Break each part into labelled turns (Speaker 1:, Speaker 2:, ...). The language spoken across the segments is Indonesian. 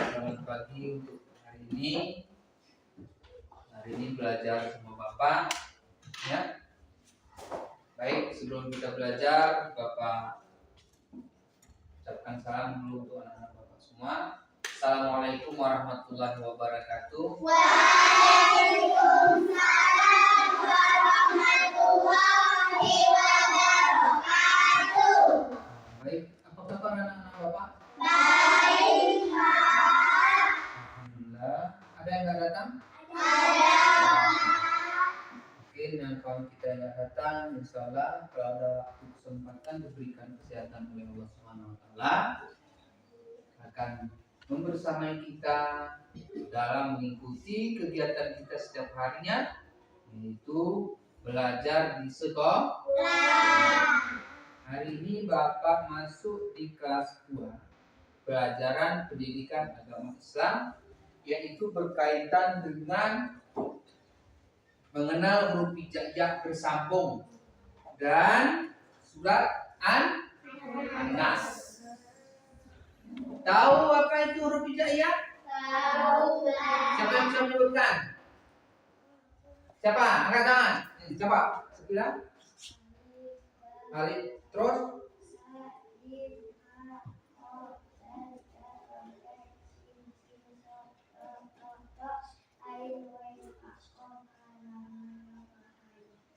Speaker 1: Selamat pagi untuk hari ini. Hari ini belajar sama Bapak, ya. Baik, sebelum kita belajar, Bapak ucapkan salam dulu untuk anak-anak Bapak semua. Assalamualaikum warahmatullahi wabarakatuh.
Speaker 2: Waalaikumsalam warahmatullahi wabarakatuh.
Speaker 1: Baik, apa kabar anak-anak Bapak?
Speaker 2: Baik, Pak.
Speaker 1: Alhamdulillah. Ada yang nggak datang?
Speaker 2: Ada.
Speaker 1: Mungkin yang kawan kita yang nggak datang, insya Allah kalau ada kesempatan diberikan kesehatan oleh Allah Subhanahu Wa Taala, akan membersamai kita dalam mengikuti kegiatan kita setiap harinya, yaitu belajar di sekolah. Hari ini Bapak masuk di kelas 2 pelajaran pendidikan agama Islam, yaitu berkaitan dengan mengenal huruf hijaiyah bersambung dan surat An-Nas. Tahu apa itu huruf hijaiyah?
Speaker 2: Tahu.
Speaker 1: Siapa yang bisa menyebutkan? Siapa? Angkat tangan. Coba. Sekilas. Alif. Terus.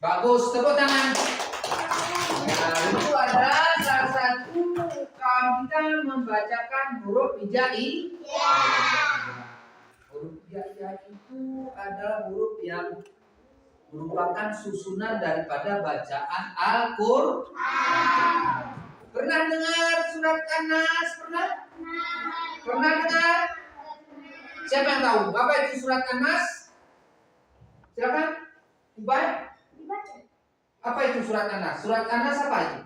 Speaker 1: Bagus. Tepuk tangan. Nah, itu adalah salah satu kawan kita membacakan huruf hijaiyah. Huruf hijaiyah itu adalah huruf yang merupakan susunan daripada bacaan Al-Qur'an. Pernah dengar surat An-Nas? Pernah? Pernah dengar? Siapa yang tahu apa itu surat An-Nas? Silakan. Ubay. Apa itu surat An-Nas? Surat An-Nas apa itu?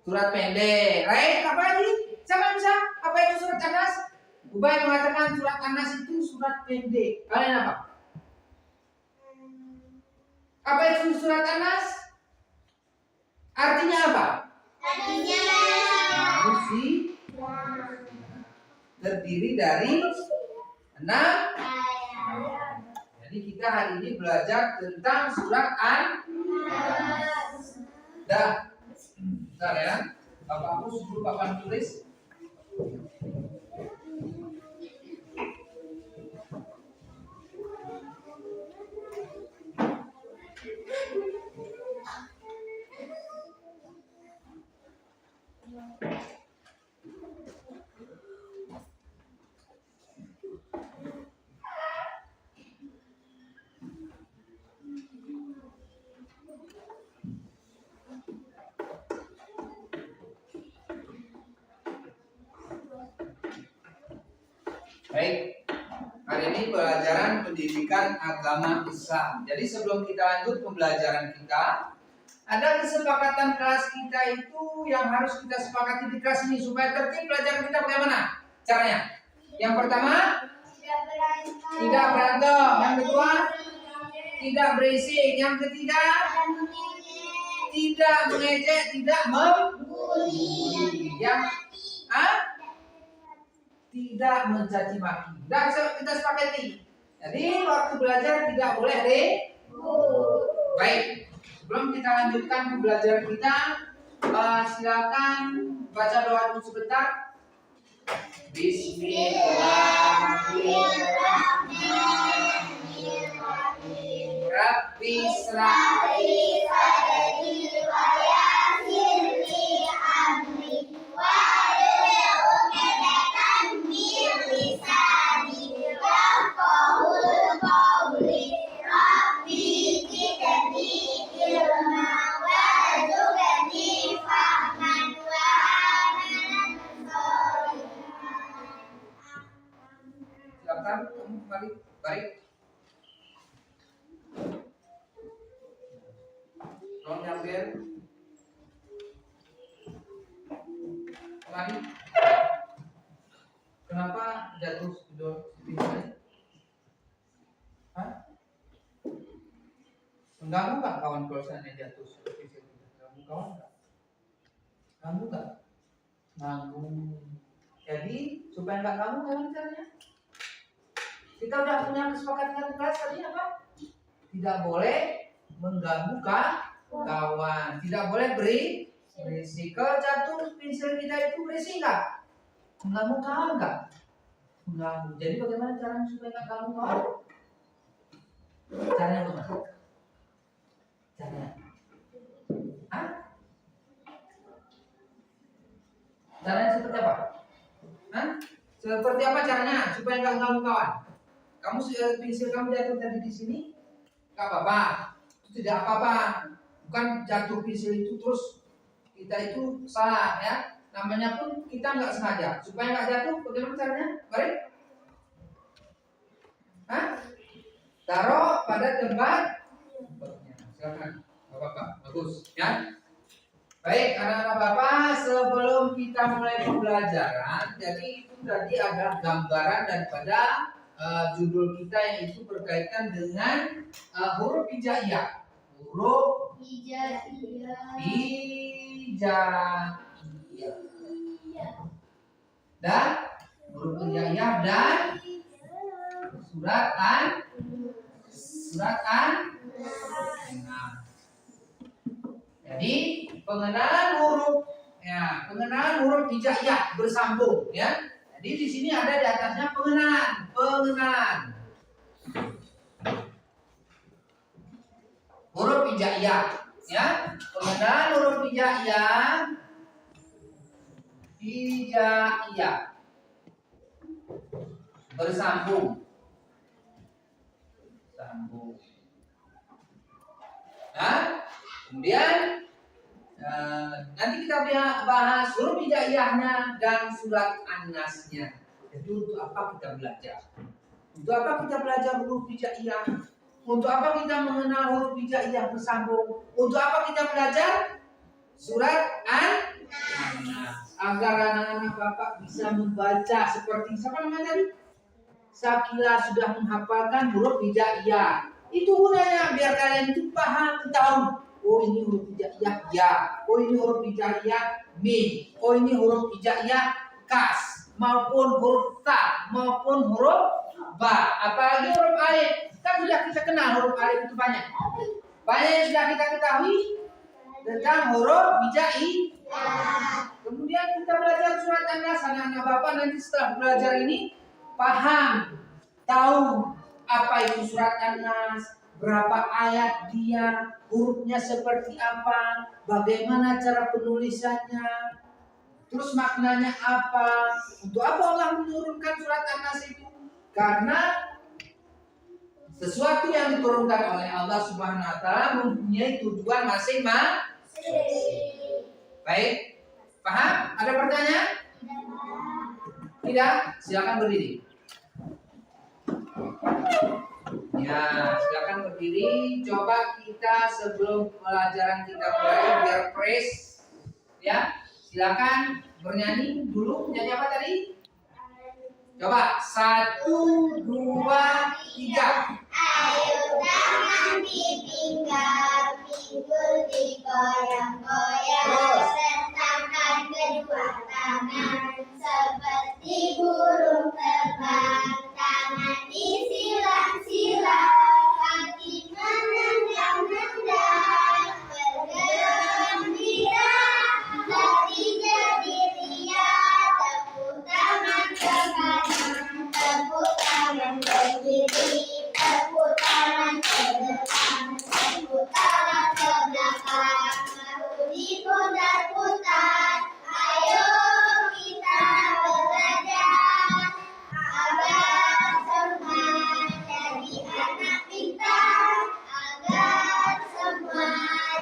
Speaker 1: Surat pendek. Right? Apa lagi? Siapa yang bisa? Apa itu surat An-Nas? Ubay mengatakan surat An-Nas itu surat pendek. Kalian apa? Apa itu surat An-Nas? Artinya apa?
Speaker 2: Artinya
Speaker 1: terdiri dari 6. Jadi kita hari ini belajar tentang surat An-Nas. Dah. Bentar ya. Bapak hapus dulu papan tulis. Baik, hari ini pelajaran pendidikan agama Islam. Jadi sebelum kita lanjut pembelajaran kita, ada kesepakatan kelas kita itu yang harus kita sepakati di kelas ini supaya tertib pelajaran kita bagaimana caranya? Yang pertama, tidak berantem. Yang kedua, tidak berisik. Yang ketiga, tidak mengejek, tidak membuli. Yang tidak mencaci maki. Dan kita sepakati. Jadi waktu belajar tidak boleh Baik, sebelum kita lanjutkan pembelajaran kita, silakan baca doa dulu sebentar. Bismillahirrahmanirrahim. Rabbi isra'li sadri wa yassir li amri wa silakan kamu kembali. Baik. Tolong diambil. Kembali. Kenapa jatuh pintunya? Hah? Mengganggu nggak kawan kalau seandainya jatuh seperti itu? Mengganggu kawan nggak? Ganggu nggak? Ganggu. Jadi supaya nggak ganggu gimana caranya? Kita udah punya kesepakatan kelas tadi apa? Tidak boleh mengganggu kawan, tidak boleh berisik. Kalau jatuh pensil kita itu berisik nggak? Mengganggu kawan nggak? Mengganggu. Jadi bagaimana caranya supaya nggak ganggu kawan? Caranya bagaimana? Caranya? Hah? Caranya seperti apa? Hah? Seperti apa caranya supaya nggak ganggu kawan? Kamu pensil kamu jatuh tadi di sini, nggak apa-apa, itu tidak apa-apa. Bukan jatuh pensil itu terus kita itu salah ya. Namanya pun kita nggak sengaja. Supaya nggak jatuh, bagaimana caranya? Baik? Hah? Taruh pada tempat. Silakan, nggak apa-apa, bagus ya. Baik, anak-anak Bapak, sebelum kita mulai pembelajaran, jadi itu tadi ada gambaran daripada judul kita yang itu berkaitan dengan huruf hijaiyah. Huruf hijaiyah dan huruf hijaiyah dan surat an. Nah, jadi pengenalan huruf hijaiyah bersambung ya. Jadi di sini ada di atasnya pengenalan huruf hijaiyah ya. Pengenalan huruf hijaiyah bersambung. Nah, kemudian nanti kita bahas huruf hijaiyahnya dan surat An-Nasnya. Jadi untuk apa kita belajar? Untuk apa kita belajar huruf hijaiyah? Untuk apa kita mengenal huruf hijaiyah bersambung? Untuk apa kita belajar surat An-Nas? Agar anak-anak Bapak bisa membaca seperti siapa namanya tadi? Sakila sudah menghafalkan huruf hijaiyah. Itu gunanya biar kalian itu paham, tahu. Oh ini huruf hijaiyah ya. Oh ini huruf hijaiyah mim. Oh ini huruf hijaiyah kas maupun huruf ta maupun huruf ba. Apalagi huruf alif. Kan sudah kita kenal huruf alif itu banyak. Banyak yang sudah kita ketahui tentang huruf hijaiyah. Kemudian kita belajar surat An-Nas. Anak-anak Bapak nanti setelah belajar ini paham, tahu apa itu surat An-Nas, berapa ayat dia, hurufnya seperti apa, bagaimana cara penulisannya, terus maknanya apa, untuk apa Allah menurunkan surat An-Nas itu? Karena sesuatu yang diturunkan oleh Allah Subhanahu wa taala mempunyai tujuan masing-masing. Baik, paham? Ada pertanyaan? Tidak? Silakan berdiri. Ya, silakan berdiri. Coba kita sebelum pelajaran kita mulai biar fresh. Ya, silakan bernyanyi dulu. Nyanyi apa tadi? Coba 1, 2, 3.
Speaker 2: Ayo tangan dipinggang, pinggul digoyang-goyang, rentangkan kedua tangan seperti burung terbang, tangan disilang-silang, kaki menendang-nendang, bergembira, hati jadi riang, tepuk tangan ke kanan, tepuk tangan ke kiri. Tepuk tangan ke depan, tepuk tangan ke belakang, bahu diputar-putar. Ayo kita belajar agar semua jadi anak pintar, agar semua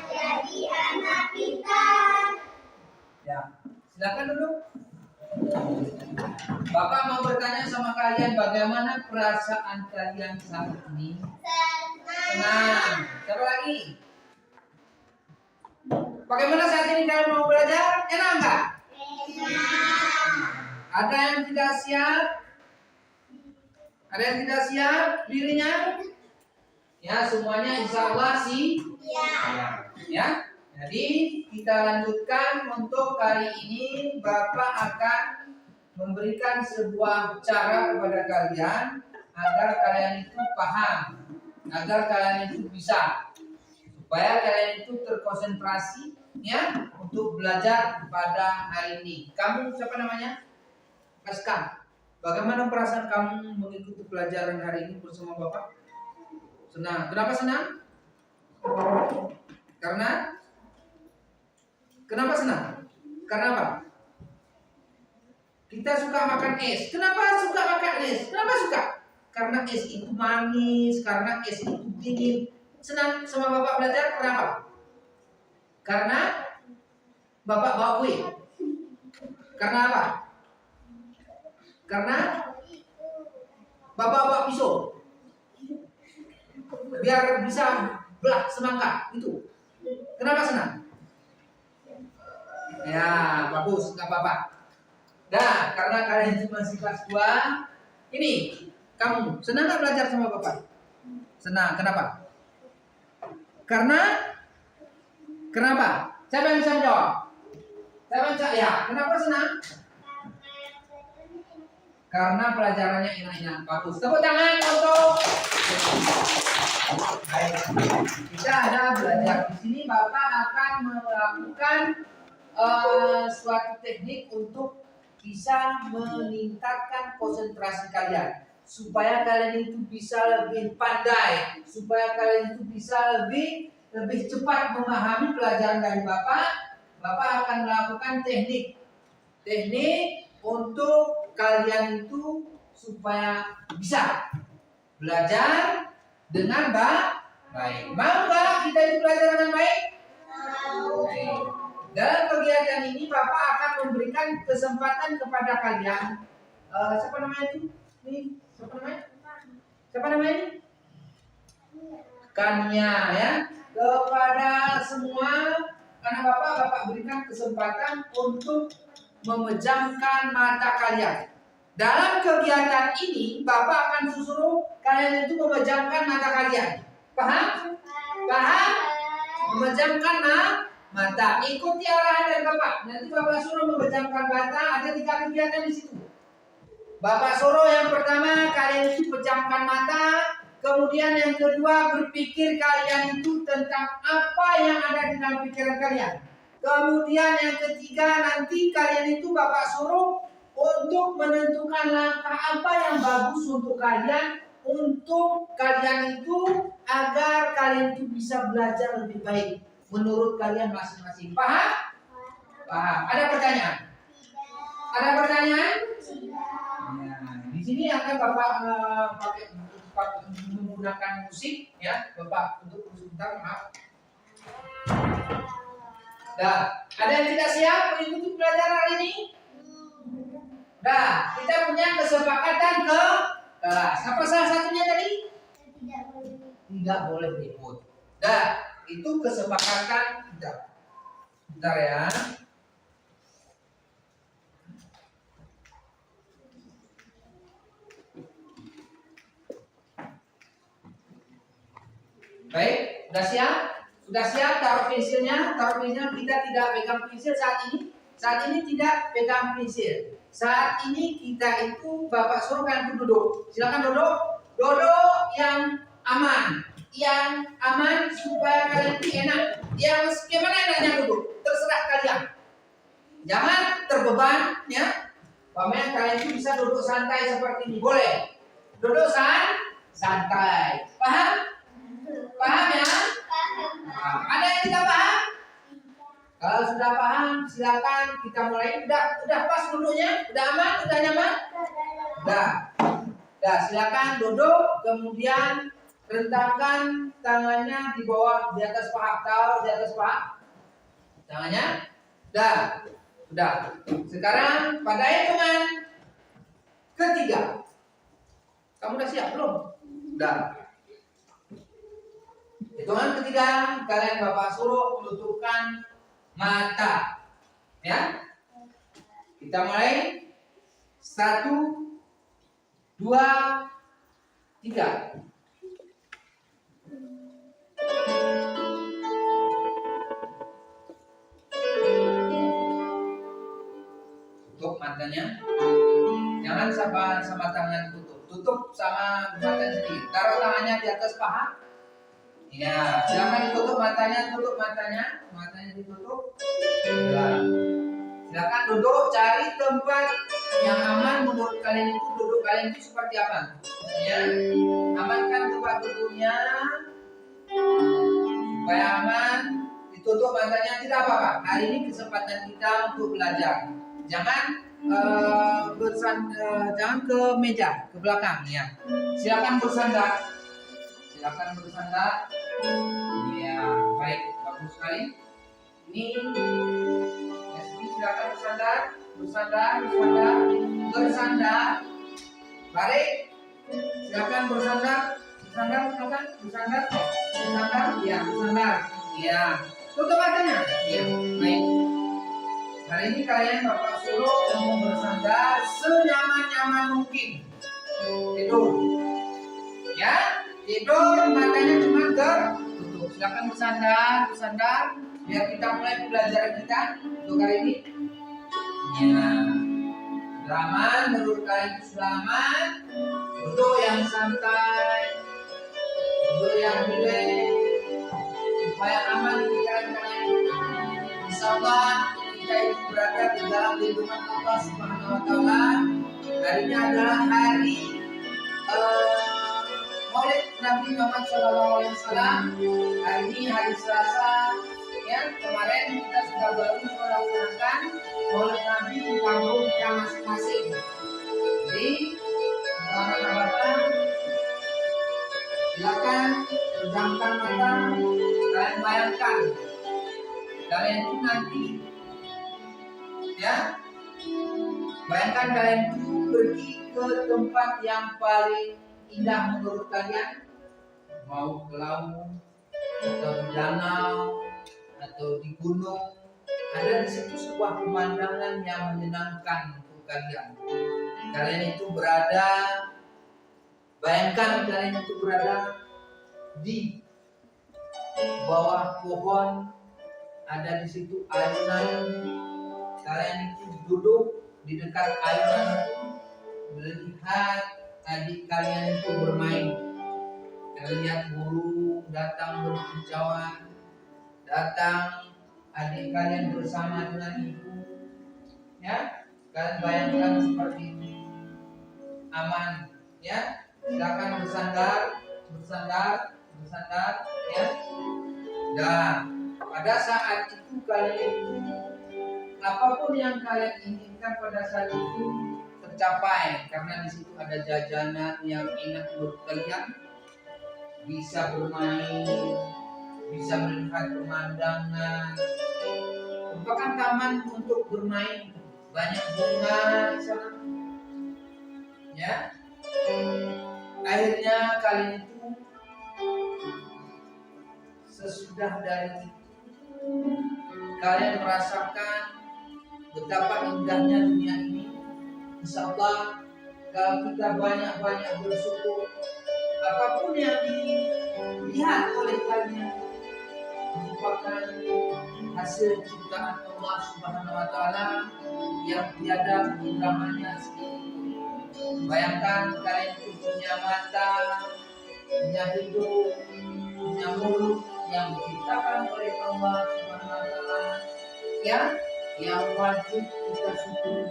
Speaker 2: jadi anak pintar.
Speaker 1: Ya, silakan duduk. Bapak mau bertanya sama kalian, bagaimana perasaan kalian saat ini? Senang. Siapa lagi? Bagaimana saat ini kalian mau belajar? Enak enggak? Ada yang tidak siap? Ada yang tidak siap dirinya? Ya, semuanya insya Allah sih. Ya. Jadi kita lanjutkan untuk kali ini. Bapak akan memberikan sebuah cara kepada kalian agar kalian itu paham, agar kalian itu bisa, supaya kalian itu terkonsentrasi ya untuk belajar pada hari ini. Kamu siapa namanya? Aska. Bagaimana perasaan kamu mengikuti pelajaran hari ini bersama Bapak? Senang. Kenapa senang? Kenapa senang? Karena apa? Kita suka makan es. Kenapa suka makan es? Kenapa suka? Karena es itu manis, karena es itu dingin. Senang sama Bapak belajar, kenapa? Karena Bapak bawa kue. Karena apa? Karena Bapak bawa pisau. Biar bisa belah semangka itu. Kenapa senang? Ya, bagus, nggak apa-apa. Nah, karena kalian itu masih kelas 2, ini kamu senang nggak belajar sama Bapak? Senang. Kenapa? Kenapa? Siapa yang bisa jawab? Siapa yang bisa? Ya, kenapa senang? Karena pelajarannya enak-enak. Bagus. Tepuk tangan untuk. Baik. Kita ada belajar di sini. Bapak akan melakukan suatu teknik untuk bisa meningkatkan konsentrasi kalian, supaya kalian itu bisa lebih pandai, supaya kalian itu bisa lebih cepat memahami pelajaran dari Bapak. Bapak akan melakukan teknik untuk kalian itu supaya bisa belajar dengan baik. Mau nggak kita itu belajar dengan baik? Baik. Dalam kegiatan ini Bapak akan memberikan kesempatan kepada kalian. Siapa namanya itu? Ini siapa namanya ini? Kania ya. Kepada semua anak Bapak berikan kesempatan untuk memejamkan mata kalian. Dalam kegiatan ini Bapak akan suruh kalian itu memejamkan mata kalian. Paham? Paham? Memejamkan mata. Ikuti arahan dari Bapak. Nanti Bapak suruh memejamkan mata. Ada 3 kegiatan di situ. Bapak suruh yang pertama kalian itu pejamkan mata. Kemudian yang kedua berpikir kalian itu tentang apa yang ada di dalam pikiran kalian. Kemudian yang ketiga nanti kalian itu Bapak suruh untuk menentukan langkah apa yang bagus untuk kalian, untuk kalian itu agar kalian itu bisa belajar lebih baik menurut kalian masing-masing. Paham? Paham. Ada pertanyaan? Ada pertanyaan? Nah, di sini akan Bapak pakai menggunakan musik ya, Bapak untuk sebentar, maaf. Nah, ada yang tidak siap mengikuti pelajaran hari ini? Nah, kita punya kesepakatan ke kelas. Apa salah satunya tadi? Tidak boleh ikut. Nah, itu kesepakatan kita. Bentar ya. Baik, sudah siap? Sudah siap taruh pensilnya? Kita tidak pegang pensil saat ini. Saat ini tidak pegang pensil. Saat ini kita itu Bapak suruh kalian duduk. Silakan duduk. Duduk yang aman. Yang aman supaya kalian itu enak. Yang gimana enaknya duduk? Terserah kalian. Jangan terbeban ya. Pamer kalian itu bisa duduk santai seperti ini. Boleh. Duduk santai. Paham? Paham ya? Nah, ada yang tidak paham? Kalau sudah paham, silakan kita mulai. Udah pas duduknya? Udah aman? Udah nyaman? Udah. Silakan duduk. Kemudian rentangkan tangannya di bawah, di atas paha. Taruh di atas paha. Tangannya. Sudah. Sekarang pada hitungan ketiga. Kamu udah siap belum? Udah. Hitungan ketiga, kalian Bapak suruh menutupkan mata. Ya. Kita mulai. 1, 2, 3. Tutup matanya. Jangan sama tangan tutup. Tutup sama mata sendiri. Taruh tangannya di atas paha. Ya, silakan ditutup matanya, matanya ditutup. Ya. Silakan duduk, cari tempat yang aman menurut kalian itu. Duduk kalian itu seperti apa? Ya, amankan tempat duduknya supaya aman. Ditutup matanya, tidak apa-apa. Hari ini kesempatan kita untuk belajar. Jangan jangan ke meja, ke belakang ya. Silakan bersandar. Ya, baik, bagus sekali. Ini silakan bersandar. Baik, silakan bersandar. Ya, bersandar. Ya, tutup matanya. Ya, baik. Hari ini kalian Bapak suruh untuk bersandar senyaman-nyaman mungkin. Tidur. Ya, tidur matanya cuma tertutup. Silakan bersandar, biar kita mulai pelajaran kita untuk hari ini. Ya, sudah aman, menurut kalian itu sudah aman. Duduk yang santai, duduk yang relax, supaya aman di pikiran kalian. Insyaallah kita itu berada di dalam lindungan Allah Subhanahu Wa Taala. Hari ini adalah hari Maulid Nabi Muhammad SAW. Hari ini hari Selasa. Ya, kemarin kita sudah baru melaksanakan Maulid Nabi di kampung kita masing-masing. Jadi, anak-anak silakan pejamkan mata. Kalian bayangkan, kalian itu nanti, ya, bayangkan kalian itu pergi ke tempat yang paling indah menurut kalian, mau ke laut atau di danau atau di gunung. Ada di situ sebuah pemandangan yang menyenangkan untuk kalian. Kalian itu berada, bayangkan kalian itu berada di bawah pohon, ada di situ ayunan. Kalian itu duduk di dekat ayunan itu, melihat adik kalian itu bermain. Kalian lihat burung datang berkicauan, datang adik kalian bersama dengan ibu. Ya, kalian bayangkan seperti ini. Aman, ya. Silakan bersandar, ya. Dan pada saat itu kalian itu, apapun yang kalian inginkan pada saat itu tercapai, karena di situ ada jajanan yang enak menurut kalian, bisa bermain, bisa melihat pemandangan. Merupakan taman untuk bermain, banyak bunga di sana. Ya, akhirnya kalian itu sesudah dari itu kalian merasakan betapa indahnya dunia ini. Insyaallah kalau kita banyak-banyak bersyukur, apapun yang dilihat oleh kalian merupakan hasil ciptaan Allah Subhanahu Wa Taala yang tiada kekurangannya. Bayangkan kalian itu punya mata, punya hidung, punya mulut yang diciptakan oleh Allah Subhanahu Wa Taala, ya, yang wajib kita syukuri.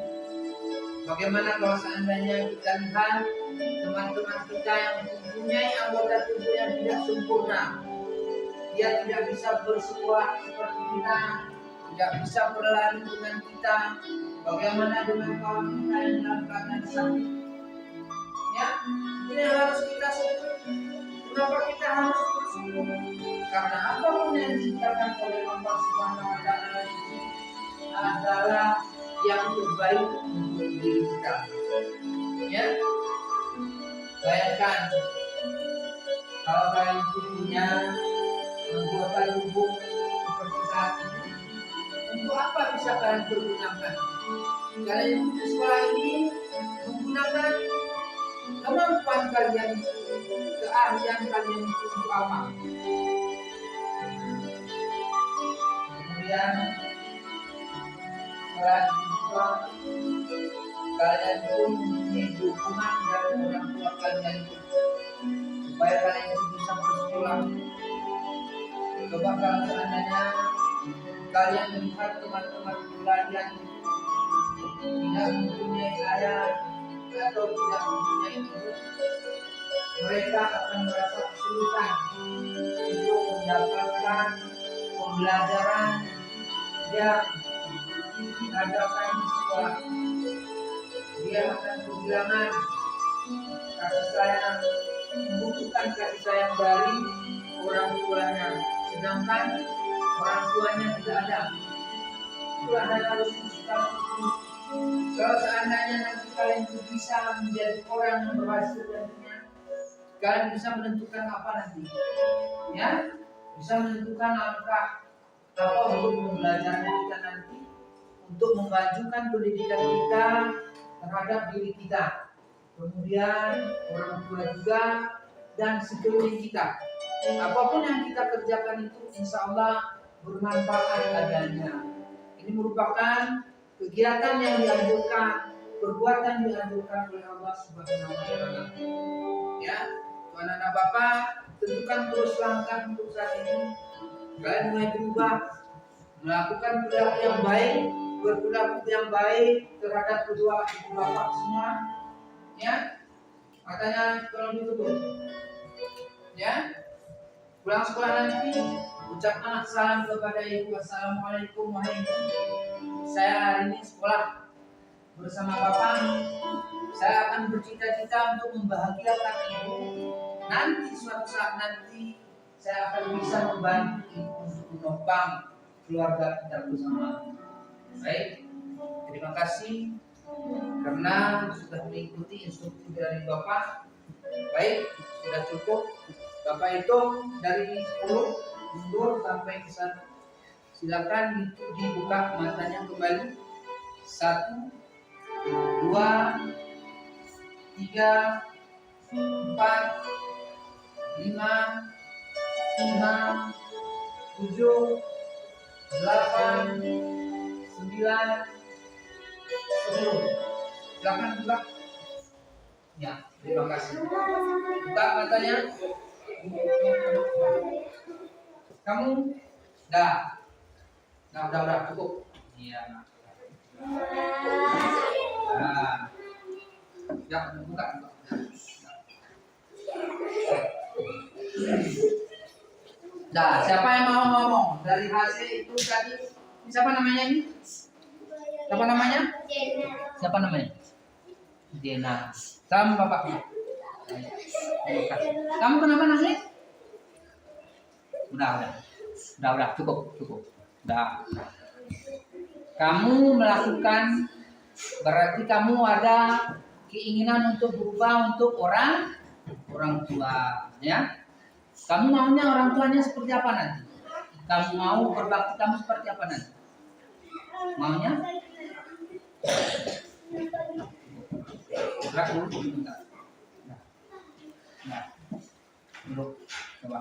Speaker 1: Bagaimana kalau seandainya kita lihat teman-teman kita yang mempunyai anggota tubuh yang tidak sempurna, dia tidak bisa bersuara seperti kita, tidak bisa berlari dengan kita. Bagaimana dengan kawan kita yang dalam keadaan sakit? Ya, ini harus kita syukuri. Kenapa kita harus bersyukur? Karena apapun yang diciptakan oleh Allah Subhanahu Wa Taala itu adalah yang terbaik untuk diri kita. Ya, bayangkan kalau kalian punya anggota tubuh seperti saat ini, untuk apa bisa kalian pergunakan? Kalian di sekolah ini menggunakan kemampuan kalian, keahlian kalian itu untuk apa? Kemudian setelah itu kalian pun mempunyai dukungan dari orang tua kalian supaya kalian itu bisa bersekolah. Coba kalau seandainya kalian melihat teman-teman kalian tidak mempunyai ayah atau tidak mempunyai ibu, mereka akan merasa kesulitan untuk mendapatkan pembelajaran yang diadakan di sekolah. Dia akan kehilangan kasih sayang, membutuhkan kasih sayang dari orang tuanya, sedangkan orang tuanya tidak ada. Itulah yang harus kita syukuri. Kalau seandainya nanti kalian bisa menjadi orang yang berhasil nantinya, kalian bisa menentukan apa nanti, ya, bisa menentukan langkah apa untuk belajarnya kita nanti untuk memajukan pendidikan kita terhadap diri kita, kemudian orang tua juga, dan sekeliling kita. Apapun yang kita kerjakan itu insya Allah bermanfaat adanya. Ini merupakan kegiatan yang dianjurkan, perbuatan dianjurkan oleh Allah Subhanahu wa Ta'ala. Ya, anak-anak Bapak, tentukan terus langkah untuk saat ini. Kalian mulai berubah, melakukan perilaku yang baik, berperilaku yang baik terhadap kedua ibu bapak semua. Ya, makanya tolong ditutup. Ya, pulang sekolah nanti ucapkan salam kepada ibu. Assalamualaikum wahai ibu. Saya hari ini sekolah bersama bapak. Saya akan bercita-cita untuk membahagiakan ibu. Nanti suatu saat nanti saya akan bisa membantu ibu untuk menopang keluarga kita bersama. Baik, terima kasih karena sudah mengikuti instruksi dari bapak. Baik, sudah cukup. Bapak hitung dari 10 mundur sampai ke 1. Silakan dibuka matanya kembali. 1, 2, 3, 4, 5, 6, 7, 8, 9, 10. Silakan buka. Ya, terima kasih. Buka matanya. Kamu dah. Nah, udah cukup. Iya. Nah. Ya, buka. Nah, siapa yang mau ngomong? Dari hasil itu tadi, siapa namanya ini? Siapa namanya? Siapa namanya? Dena. Salam bapaknya. Kamu kenapa nangis? Udah, cukup. Udah. Kamu melakukan, berarti kamu ada keinginan untuk berubah untuk orang tua, ya. Kamu maunya orang tuanya seperti apa nanti? Kamu mau berbakti kamu seperti apa nanti? Maunya? Gerak dulu, bentar. Nah, dulu, coba.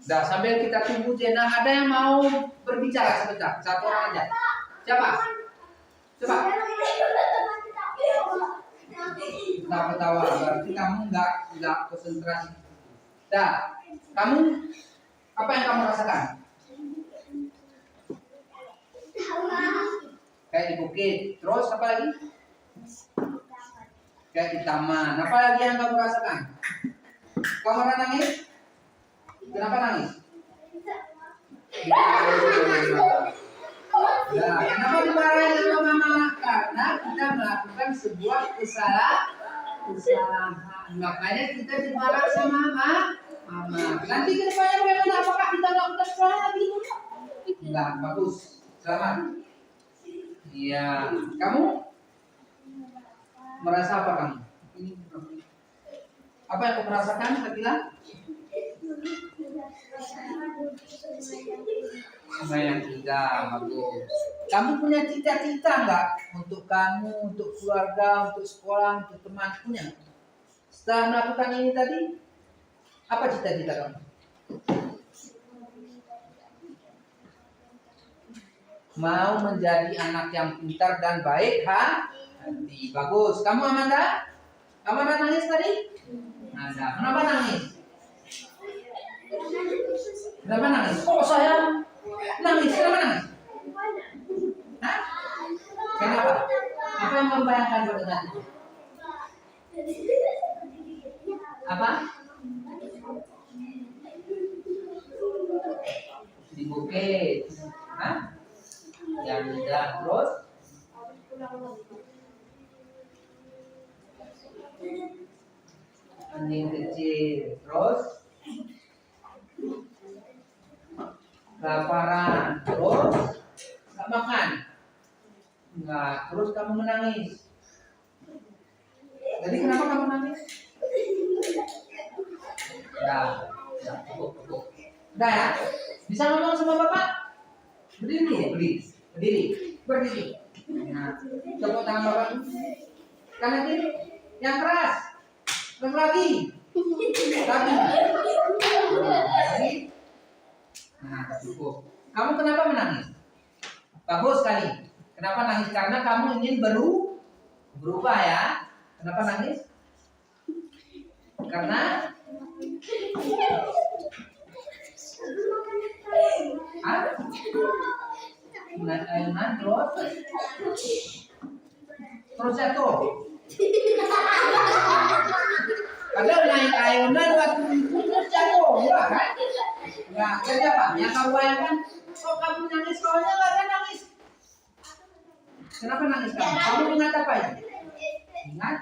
Speaker 1: Nah, sambil kita tunggu Jena, ada yang mau berbicara sebentar? Satu orang aja. Siapa? Coba. Nah, ketawa, berarti kamu nggak konsentrasi. Nah, kamu apa yang kamu rasakan? Kayak di bukit. Terus apa lagi? Kayak di taman. Apa lagi yang kamu rasakan? Kamu pernah nangis? Kenapa nangis? Nah, kenapa dimarahin sama mama? Karena kita melakukan sebuah kesalahan. Makanya kita dimarah sama mama. Nanti ke depannya bagaimana? Apakah kita lakukan kesalahan lagi? Enggak, bagus. Selamat. Iya. Kamu merasa apa kamu? Apa yang kamu rasakan, Sakila? Sama yang tiga, bagus. Kamu punya cita-cita nggak untuk kamu, untuk keluarga, untuk sekolah, untuk teman? Punya? Setelah melakukan ini tadi, apa cita-cita kamu? Mau menjadi anak yang pintar dan baik, hati. Bagus. Kamu Amanda? Amanda nangis tadi? Amanda. Kenapa nangis? Kenapa nangis? Kok saya nangis? Kenapa nangis? Hah? Kenapa? Apa yang membayangkan pada saat itu? Apa? Di bukit. Hah? Yang tidak terus? Anjing kecil. Terus? Laparan, terus nggak makan, nggak, terus kamu menangis. Jadi kenapa kamu nangis? Udah, cukup. Udah ya, Bisa ngomong sama bapak? Berdiri, berdiri. Nah, tepuk tangan bapak. Kanan kiri, yang keras. Terus lagi. Nah, cukup. Kamu kenapa menangis? Bagus sekali. Kenapa nangis? Karena kamu ingin berubah ya. Kenapa nangis? Karena ayunan terus jatuh. Padahal naik ayunan waktu itu terus jatuh, enggak kan? Enggak, kerja Pak. Yang kamu bayangkan, kok kamu nangis? Soalnya enggak ada nangis. Kenapa nangis kamu? Kamu ingat apa itu? Ingat?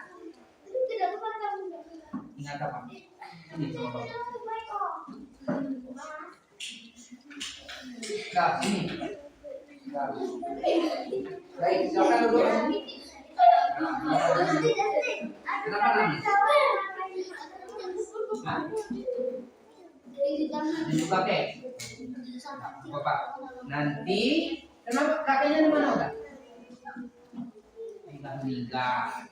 Speaker 1: Ingat apa? Ini sama Bapak. Nah, sini. Nah. Baik, silakan duduk sini. Kenapa nangis? Ini kakek. Bapak. Nanti, kenapa kakeknya di mana udah? Meninggal.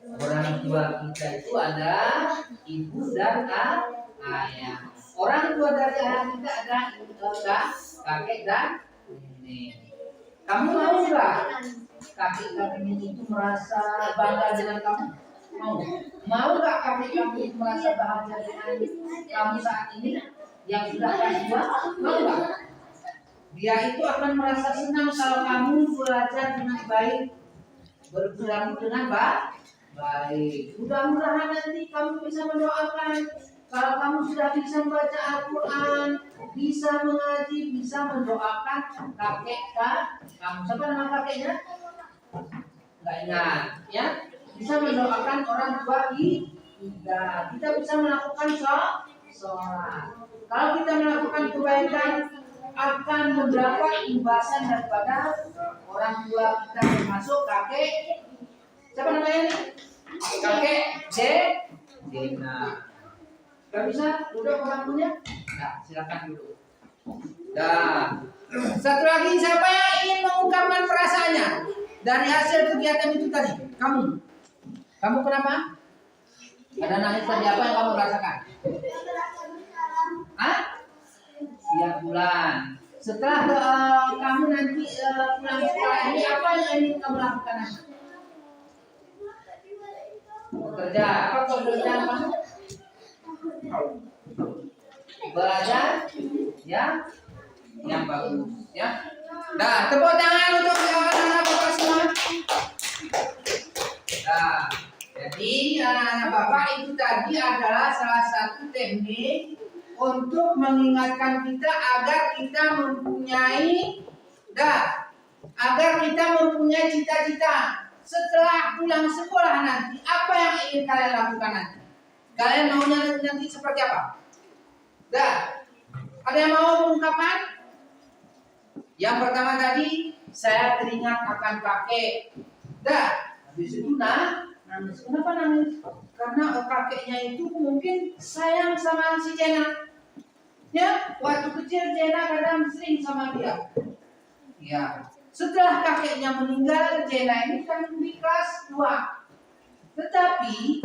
Speaker 1: Orang tua kita itu ada ibu dan ayah. Orang tua dari ayah kita ada kakek dan nenek. Kamu mau nggak kakek-kakeknya itu merasa bangga dengan kamu? Mau nggak kakek kamu itu merasa bahagia dengan kamu saat ini yang sudah kelas 2? Mau nggak? Dia itu akan merasa senang kalau kamu belajar dengan baik, berperilaku dengan baik. Mudah-mudahan nanti kamu bisa mendoakan. Kalau kamu sudah bisa membaca Al-Quran, bisa mengaji, bisa mendoakan kakek kamu. Siapa nama kakeknya? Nggak ingat, ya? Bisa mendoakan orang tua kita. Kita bisa melakukan sholat. Kalau kita melakukan kebaikan, akan mendapat imbasan daripada orang tua kita, termasuk kakek. Siapa namanya? Kakek Jena. Gak bisa duduk orang punya? Nah, silakan duduk. Nah, satu lagi, siapa yang ingin mengungkapkan perasaannya dari hasil kegiatan itu tadi? Kamu kenapa? Ada nangis tadi, apa yang kamu rasakan? Tiap bulan. Setelah kamu nanti pulang sekolah ini, apa yang ingin kamu lakukan? Bekerja. Apa pekerjaan kamu? Belajar ya yang bagus ya. Nah, tepuk tangan untuk anak-anak Bapak semua. Nah, jadi anak-anak Bapak itu tadi adalah salah satu teknik untuk mengingatkan kita agar kita mempunyai cita-cita. Setelah pulang sekolah nanti, apa yang ingin kalian lakukan nanti? Kalian maunya nanti seperti apa? Ada yang mau mengungkapkan? Yang pertama tadi, saya teringat akan kakek. Habis itu nangis. Kenapa nangis? Karena kakeknya itu mungkin sayang sama si Jena. Ya, waktu kecil Jena kadang sering sama dia. Ya, setelah kakeknya meninggal, Jena ini kan di kelas 2. Tetapi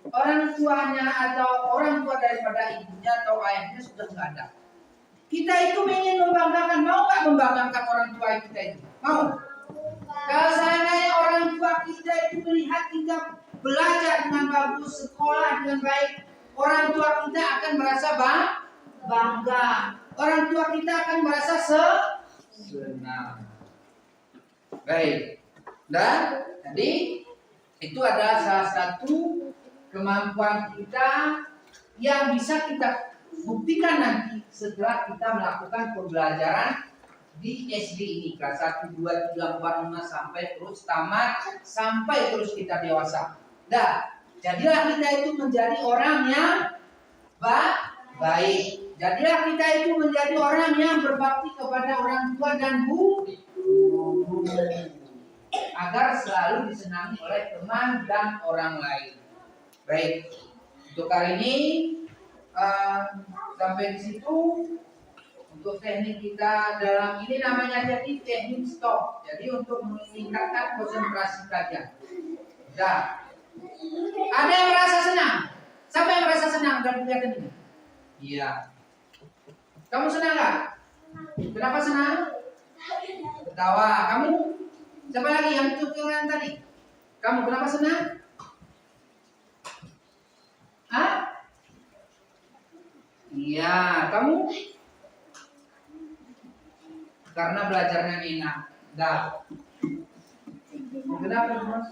Speaker 1: orang tuanya atau orang tua daripada ibunya atau ayahnya sudah nggak ada. Kita itu ingin membanggakan, mau nggak membanggakan orang tua kita itu? Mau? Kalau seandainya orang tua kita itu melihat kita belajar dengan bagus, sekolah dengan baik, orang tua kita akan merasa bangga. Orang tua kita akan merasa senang. Baik. Dan tadi itu adalah salah satu kemampuan kita yang bisa kita buktikan nanti setelah kita melakukan pembelajaran di SD ini kelas 1, 2, 3, 4, 5 sampai terus tamat, sampai terus kita dewasa. Jadilah kita itu menjadi orang yang baik. Jadilah kita itu menjadi orang yang berbakti kepada orang tua dan guru, agar selalu disenangi oleh teman dan orang lain. Baik, untuk kali ini sampai di situ untuk teknik kita dalam ini namanya jadi teknik stop. Jadi untuk meningkatkan konsentrasi belajar. Dah. Ada yang merasa senang? Siapa yang merasa senang dalam kegiatan ini? Iya. Kamu senang nggak? Kenapa senang? Ketawa. Kamu? Siapa lagi yang yang tadi? Kamu kenapa senang? Hah? Iya. Kamu? Karena belajarnya enak. Dah. Kenapa, Mas?